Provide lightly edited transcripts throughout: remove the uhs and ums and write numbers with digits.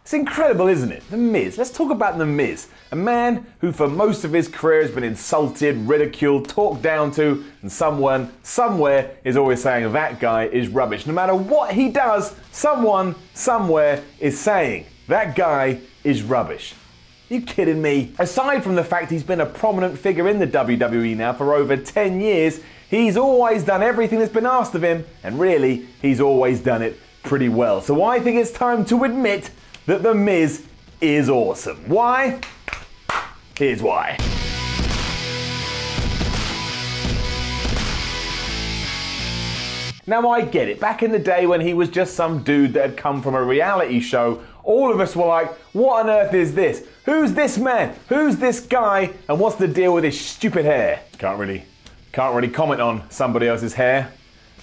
It's incredible, isn't it? The Miz. Let's talk about The Miz. A man who for most of his career has been insulted, ridiculed, talked down to, and someone, somewhere, is always saying that guy is rubbish. No matter what he does, someone, somewhere is saying that guy is rubbish. You kidding me? Aside from the fact he's been a prominent figure in the WWE now for over 10 years, he's always done everything that's been asked of him, and really, he's always done it pretty well. So I think it's time to admit that The Miz is awesome. Why? Here's why. Now I get it, back in the day when he was just some dude that had come from a reality show, all of us were like, what on earth is this? Who's this man? Who's this guy? And what's the deal with his stupid hair? Can't really comment on somebody else's hair.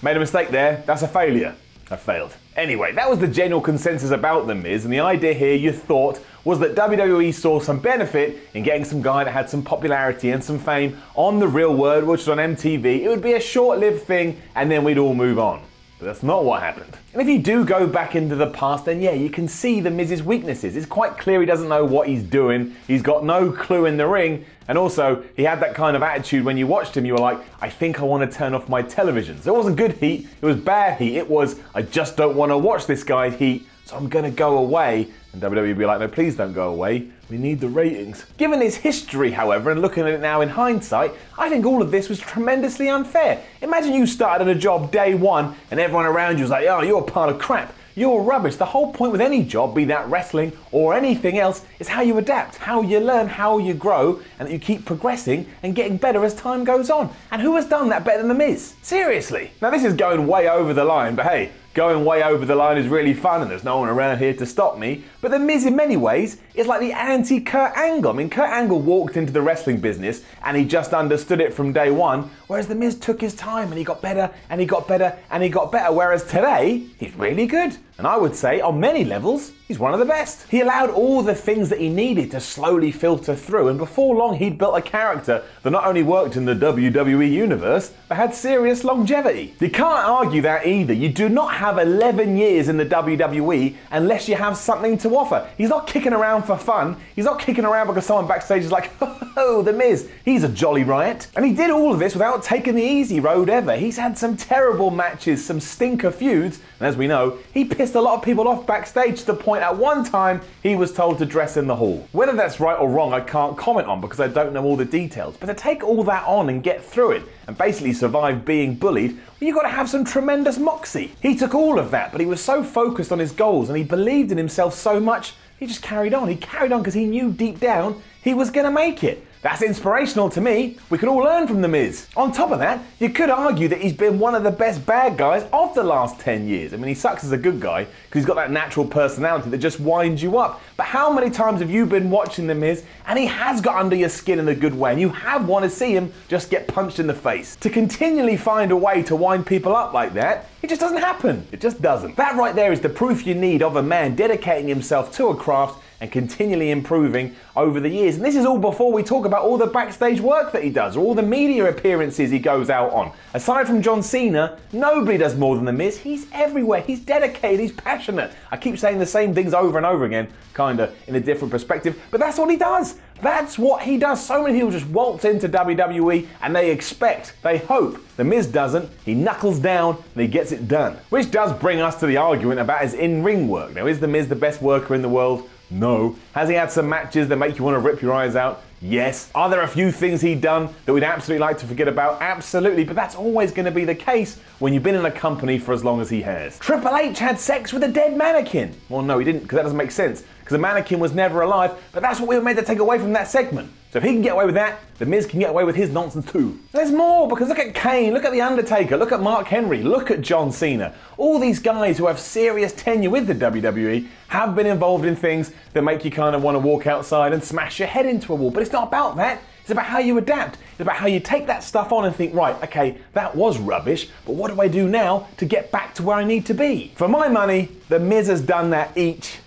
Made a mistake there, that's a failure. I failed. Anyway, that was the general consensus about The Miz, and the idea here, you thought, was that WWE saw some benefit in getting some guy that had some popularity and some fame on The Real World, which was on MTV. It would be a short-lived thing, and then we'd all move on. But that's not what happened. And if you do go back into the past, then yeah, you can see The Miz's weaknesses. It's quite clear he doesn't know what he's doing. He's got no clue in the ring. And also, he had that kind of attitude when you watched him, you were like, I think I want to turn off my television. So it wasn't good heat, it was bad heat. It was, I just don't want to watch this guy's heat, so I'm going to go away. And WWE would be like, no, please don't go away. We need the ratings. Given his history, however, and looking at it now in hindsight, I think all of this was tremendously unfair. Imagine you started at a job day one and everyone around you was like, oh, you're a pile of crap. You're rubbish. The whole point with any job, be that wrestling or anything else, is how you adapt, how you learn, how you grow, and that you keep progressing and getting better as time goes on. And who has done that better than The Miz? Seriously. Now this is going way over the line, but hey, going way over the line is really fun and there's no one around here to stop me. But The Miz in many ways is like the anti-Kurt Angle. I mean, Kurt Angle walked into the wrestling business and he just understood it from day one, whereas The Miz took his time and he got better and he got better and he got better, whereas today, he's really good. And I would say, on many levels, he's one of the best. He allowed all the things that he needed to slowly filter through, and before long he'd built a character that not only worked in the WWE universe, but had serious longevity. You can't argue that either. You do not have 11 years in the WWE unless you have something to offer. He's not kicking around for fun. He's not kicking around because someone backstage is like, oh, The Miz, he's a jolly riot. And he did all of this without taking the easy road ever. He's had some terrible matches, some stinker feuds, and as we know, he pissed a lot of people off backstage to the point at one time he was told to dress in the hall. Whether that's right or wrong, I can't comment on because I don't know all the details. But to take all that on and get through it and basically survive being bullied, well, you've got to have some tremendous moxie. He took all of that, but he was so focused on his goals and he believed in himself so much, he just carried on. He carried on because he knew deep down he was going to make it. That's inspirational to me. We could all learn from The Miz. On top of that, you could argue that he's been one of the best bad guys of the last 10 years. I mean, he sucks as a good guy because he's got that natural personality that just winds you up. But how many times have you been watching The Miz and he has got under your skin in a good way and you have wanted to see him just get punched in the face? To continually find a way to wind people up like that, it just doesn't happen. It just doesn't. That right there is the proof you need of a man dedicating himself to a craft and continually improving over the years. And this is all before we talk about all the backstage work that he does, or all the media appearances he goes out on. Aside from John Cena, nobody does more than The Miz. He's everywhere, he's dedicated, he's passionate. I keep saying the same things over and over again, kinda in a different perspective, but that's what he does. That's what he does. So many people just waltz into WWE and they expect, they hope. The Miz doesn't, he knuckles down and he gets it done. Which does bring us to the argument about his in-ring work. Now, is The Miz the best worker in the world? No. Has he had some matches that make you want to rip your eyes out? Yes. Are there a few things he'd done that we'd absolutely like to forget about? Absolutely, but that's always going to be the case when you've been in a company for as long as he has. Triple H had sex with a dead mannequin. Well, no, he didn't, because that doesn't make sense, because the mannequin was never alive, but that's what we were meant to take away from that segment. So if he can get away with that, The Miz can get away with his nonsense too. There's more, because look at Kane, look at The Undertaker, look at Mark Henry, look at John Cena. All these guys who have serious tenure with the WWE have been involved in things that make you kind of want to walk outside and smash your head into a wall. But it's not about that. It's about how you adapt. It's about how you take that stuff on and think, right, okay, that was rubbish, but what do I do now to get back to where I need to be? For my money, The Miz has done that each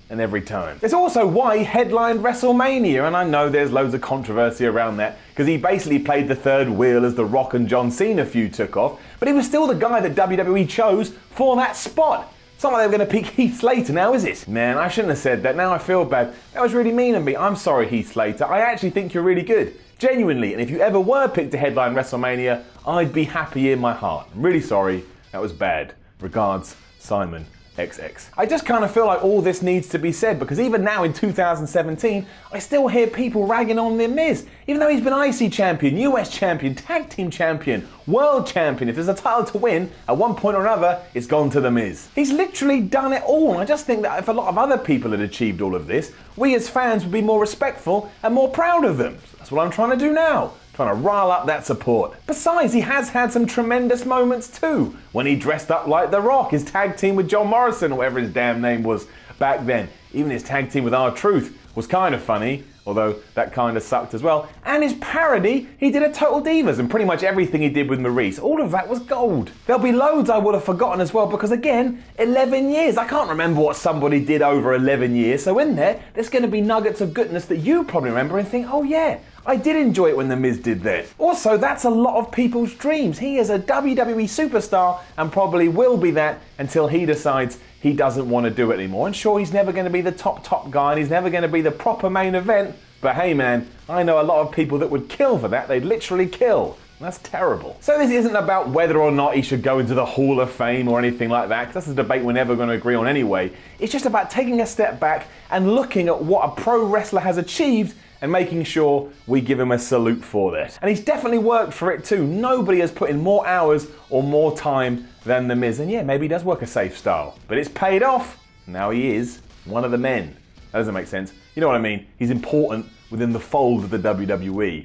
and every time. It's also why he headlined WrestleMania, and I know there's loads of controversy around that, because he basically played the third wheel as the Rock and John Cena feud took off, but he was still the guy that WWE chose for that spot. It's not like they were going to pick Heath Slater now, is it? Man, I shouldn't have said that. Now I feel bad. That was really mean of me. I'm sorry, Heath Slater. I actually think you're really good. Genuinely. And if you ever were picked to headline WrestleMania, I'd be happy in my heart. I'm really sorry. That was bad. Regards, Simon XX. I just kind of feel like all this needs to be said because even now in 2017, I still hear people ragging on the Miz. Even though he's been IC champion, US champion, tag team champion, world champion, if there's a title to win, at one point or another, it's gone to the Miz. He's literally done it all. And I just think that if a lot of other people had achieved all of this, we as fans would be more respectful and more proud of them. So that's what I'm trying to do now. Trying to rile up that support. Besides, he has had some tremendous moments too. When he dressed up like The Rock, his tag team with John Morrison, or whatever his damn name was back then. Even his tag team with R-Truth was kind of funny, although that kind of sucked as well. And his parody, he did a Total Divas, and pretty much everything he did with Maurice. All of that was gold. There'll be loads I would have forgotten as well, because again, 11 years. I can't remember what somebody did over 11 years, so in there's going to be nuggets of goodness that you probably remember and think, oh yeah, I did enjoy it when The Miz did that. Also, that's a lot of people's dreams. He is a WWE superstar and probably will be that until he decides he doesn't want to do it anymore. And sure, he's never going to be the top guy and he's never going to be the proper main event. But hey man, I know a lot of people that would kill for that. They'd literally kill. That's terrible. So this isn't about whether or not he should go into the Hall of Fame or anything like that, because that's a debate we're never going to agree on anyway. It's just about taking a step back and looking at what a pro wrestler has achieved and making sure we give him a salute for this. And he's definitely worked for it too. Nobody has put in more hours or more time than The Miz. And yeah, maybe he does work a safe style, but it's paid off. Now he is one of the men. That doesn't make sense. You know what I mean? He's important within the fold of the WWE.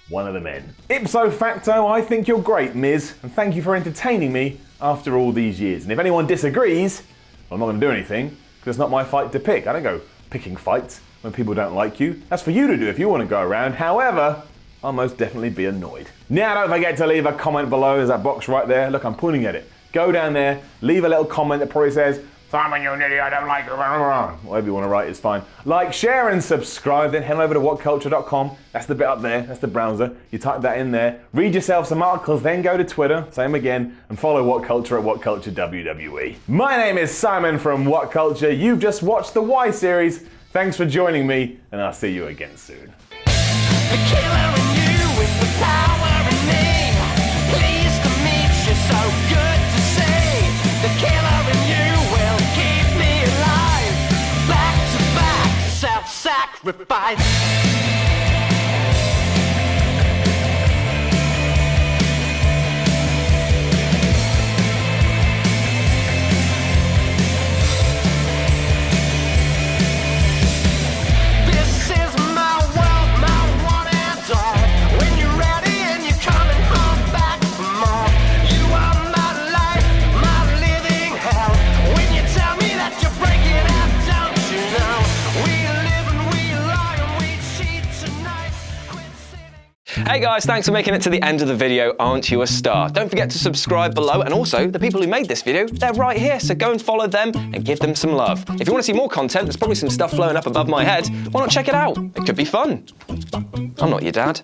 One of the men. Ipso facto, I think you're great, Miz, and thank you for entertaining me after all these years. And if anyone disagrees, well, I'm not going to do anything, because it's not my fight to pick. I don't go picking fights when people don't like you. That's for you to do if you want to go around. However, I'll most definitely be annoyed. Now, don't forget to leave a comment below. There's that box right there. Look, I'm pointing at it. Go down there, leave a little comment that probably says, Simon, you're an idiot, I don't like it. Whatever you want to write is fine. Like, share, and subscribe. Then head over to whatculture.com. That's the bit up there. That's the browser. You type that in there. Read yourself some articles. Then go to Twitter. Same again. And follow What Culture at What Culture WWE. My name is Simon from What Culture. You've just watched the Y series. Thanks for joining me, and I'll see you again soon. The killer in you is the power in me. Pleased to meet you, so good to see. The killer in you will keep me alive. Back to back, self-sacrifice. Hey guys, thanks for making it to the end of the video. Aren't you a star? Don't forget to subscribe below, and also the people who made this video, they're right here, so go and follow them and give them some love. If you want to see more content, there's probably some stuff flowing up above my head. Why not check it out? It could be fun. I'm not your dad.